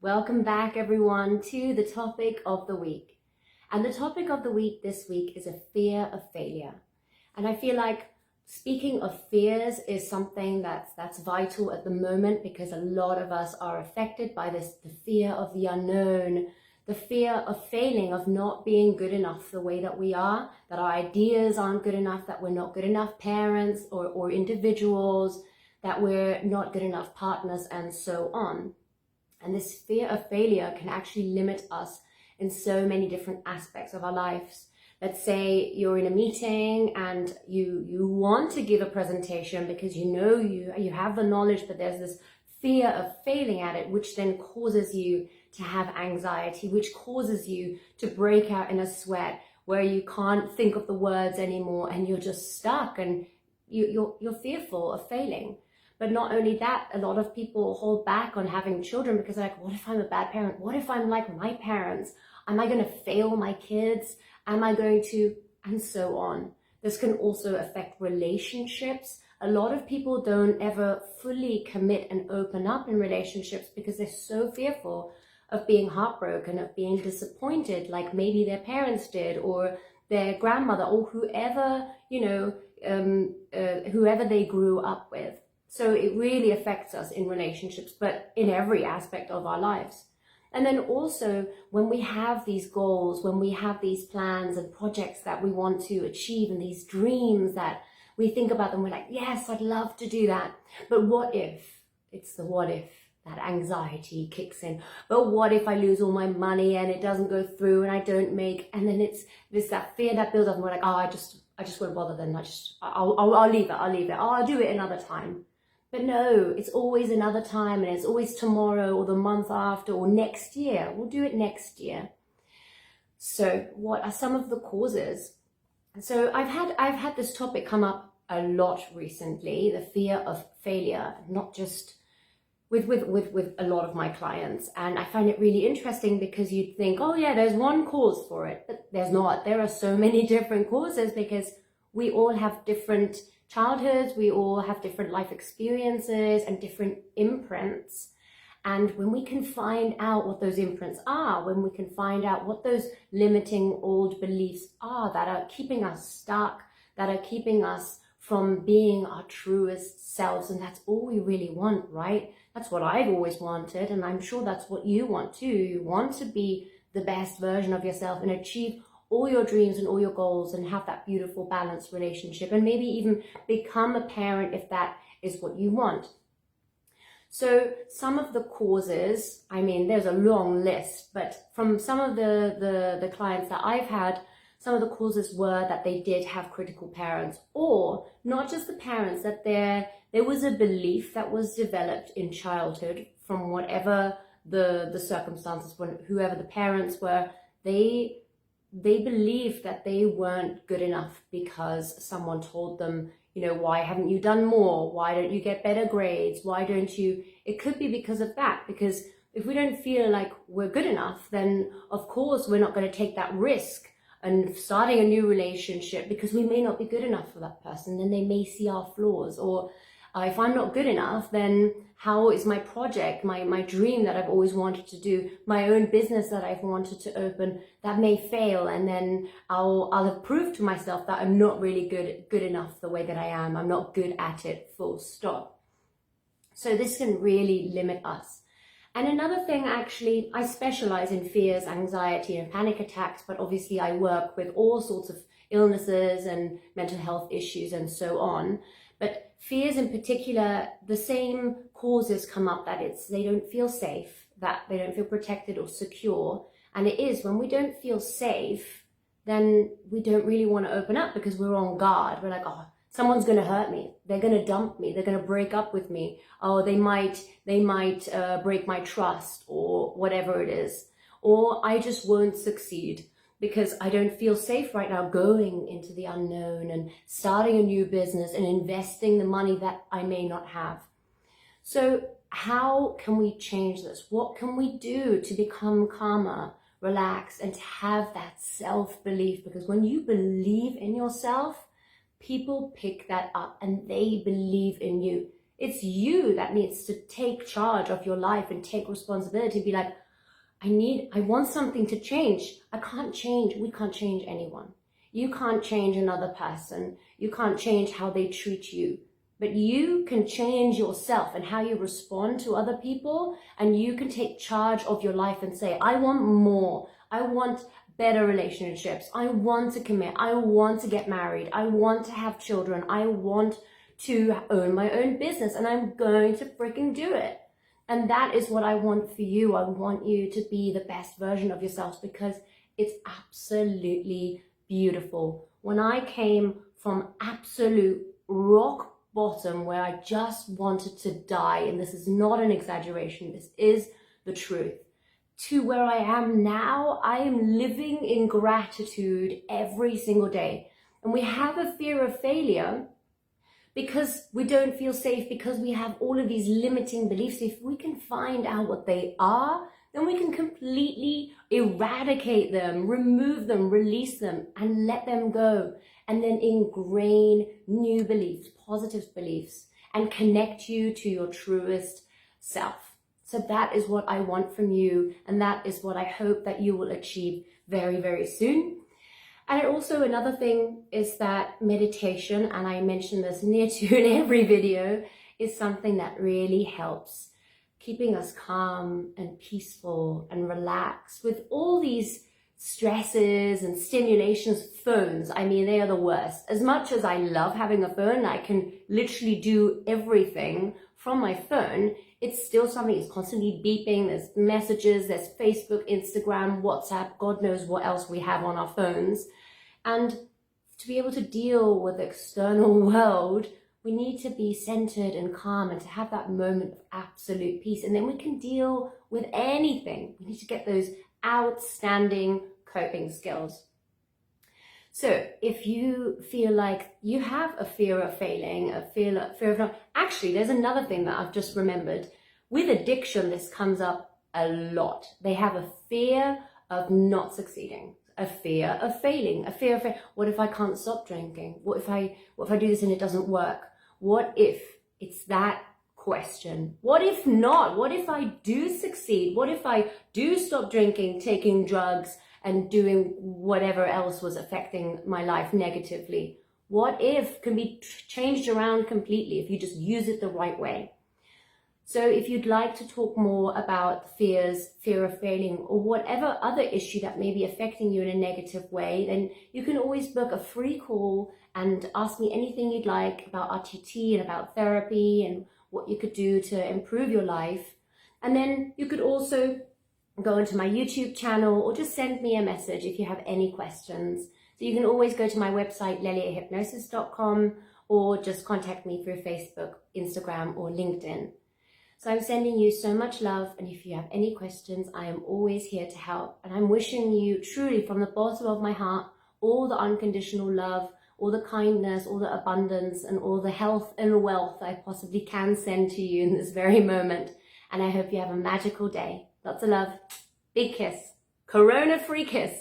Welcome back, everyone, to the topic of the week. And the topic of the week this week is a fear of failure. And I feel like speaking of fears is something that's vital at the moment, because a lot of us are affected by this, the fear of the unknown, the fear of failing, of not being good enough the way that we are, that our ideas aren't good enough, that we're not good enough parents or individuals, that we're not good enough partners, and so on. And this fear of failure can actually limit us in so many different aspects of our lives. Let's say you're in a meeting and you want to give a presentation because you know you have the knowledge, but there's this fear of failing at it, which then causes you to have anxiety, which causes you to break out in a sweat where you can't think of the words anymore and you're just stuck and you're fearful of failing. But not only that, a lot of people hold back on having children because they're like, what if I'm a bad parent? What if I'm like my parents? Am I going to fail my kids? Am I going to, and so on. This can also affect relationships. A lot of people don't ever fully commit and open up in relationships because they're so fearful of being heartbroken, of being disappointed, like maybe their parents did, or their grandmother, or whoever, whoever they grew up with. So it really affects us in relationships, but in every aspect of our lives. And then also when we have these goals, when we have these plans and projects that we want to achieve, and these dreams that we think about them, we're like, yes, I'd love to do that. But what if? It's the what if, that anxiety kicks in. But what if I lose all my money and it doesn't go through and I don't make, and then it's that fear that builds up and we're like, oh, I just won't bother then. I'll leave it. Oh, I'll do it another time. But no, it's always another time, and it's always tomorrow or the month after or next year. We'll do it next year. So what are some of the causes? So I've had this topic come up a lot recently, the fear of failure, not just with a lot of my clients. And I find it really interesting because you'd think, oh yeah, there's one cause for it, but there's not. There are so many different causes because we all have different childhoods, we all have different life experiences and different imprints. And when we can find out what those imprints are, when we can find out what those limiting old beliefs are that are keeping us stuck, that are keeping us from being our truest selves, and that's all we really want, right? That's what I've always wanted, and I'm sure that's what you want too. You want to be the best version of yourself and achieve all your dreams and all your goals and have that beautiful balanced relationship, and maybe even become a parent if that is what you want. So some of the causes, I mean, there's a long list, but from some of the clients that I've had, some of the causes were that they did have critical parents, or not just the parents, that there was a belief that was developed in childhood from whatever the circumstances, whoever the parents were, they believed that they weren't good enough because someone told them, why haven't you done more? Why don't you get better grades? Why don't you? It could be because of that, because if we don't feel like we're good enough, then of course we're not going to take that risk and starting a new relationship, because we may not be good enough for that person. Then they may see our flaws, or if I'm not good enough, then how is my project, my dream that I've always wanted to do, my own business that I've wanted to open, that may fail, and then I'll have proved to myself that I'm not really good enough the way that I am. I'm not good at it, full stop. So this can really limit us. And another thing, actually, I specialize in fears, anxiety, and panic attacks, but obviously I work with all sorts of illnesses and mental health issues and so on. But fears in particular, the same causes come up, that they don't feel safe, that they don't feel protected or secure. And it is when we don't feel safe, then we don't really want to open up because we're on guard. We're like, oh, someone's going to hurt me. They're going to dump me. They're going to break up with me. Oh, they might break my trust, or whatever it is. Or I just won't succeed because I don't feel safe right now going into the unknown and starting a new business and investing the money that I may not have. So how can we change this? What can we do to become calmer, relaxed, and to have that self-belief? Because when you believe in yourself, people pick that up and they believe in you. It's you that needs to take charge of your life and take responsibility. Be like, I want something to change. We can't change anyone. You can't change another person. You can't change how they treat you. But you can change yourself and how you respond to other people, and you can take charge of your life and say, I want more. I want better relationships. I want to commit. I want to get married. I want to have children. I want to own my own business, and I'm going to freaking do it. And that is what I want for you. I want you to be the best version of yourself, because it's absolutely beautiful. When I came from absolute rock bottom where I just wanted to die, and this is not an exaggeration, this is the truth, to where I am now, I am living in gratitude every single day. And we have a fear of failure because we don't feel safe, because we have all of these limiting beliefs. If we can find out what they are, then we can completely eradicate them, remove them, release them, and let them go. And then ingrain new beliefs, positive beliefs, and connect you to your truest self. So that is what I want from you, and that is what I hope that you will achieve very, very soon. And also another thing is that meditation, and I mention this near to in every video, is something that really helps keeping us calm and peaceful and relaxed with all these stresses and stimulations. Phones, I mean, they are the worst. As much as I love having a phone, I can literally do everything from my phone, it's still something that's constantly beeping. There's messages, there's Facebook, Instagram, WhatsApp, God knows what else we have on our phones. And to be able to deal with the external world, we need to be centered and calm and to have that moment of absolute peace. And then we can deal with anything. We need to get those outstanding coping skills. So if you feel like you have a fear of failing, a fear of not, actually, there's another thing that I've just remembered. With addiction, this comes up a lot. They have a fear of not succeeding, a fear of failing, a fear of what if I can't stop drinking? What if I do this and it doesn't work? What if it's that question? What if not? What if I do succeed? What if I do stop drinking, taking drugs, and doing whatever else was affecting my life negatively? What if can be changed around completely if you just use it the right way. So if you'd like to talk more about fears, fear of failing, or whatever other issue that may be affecting you in a negative way, then you can always book a free call and ask me anything you'd like about RTT and about therapy and what you could do to improve your life. And then you could also go into my YouTube channel or just send me a message if you have any questions. So you can always go to my website, leliahypnosis.com, or just contact me through Facebook, Instagram, or LinkedIn. So I'm sending you so much love, and if you have any questions, I am always here to help. And I'm wishing you truly from the bottom of my heart all the unconditional love, all the kindness, all the abundance, and all the health and wealth I possibly can send to you in this very moment. And I hope you have a magical day. Lots of love. Big kiss. Corona-free kiss.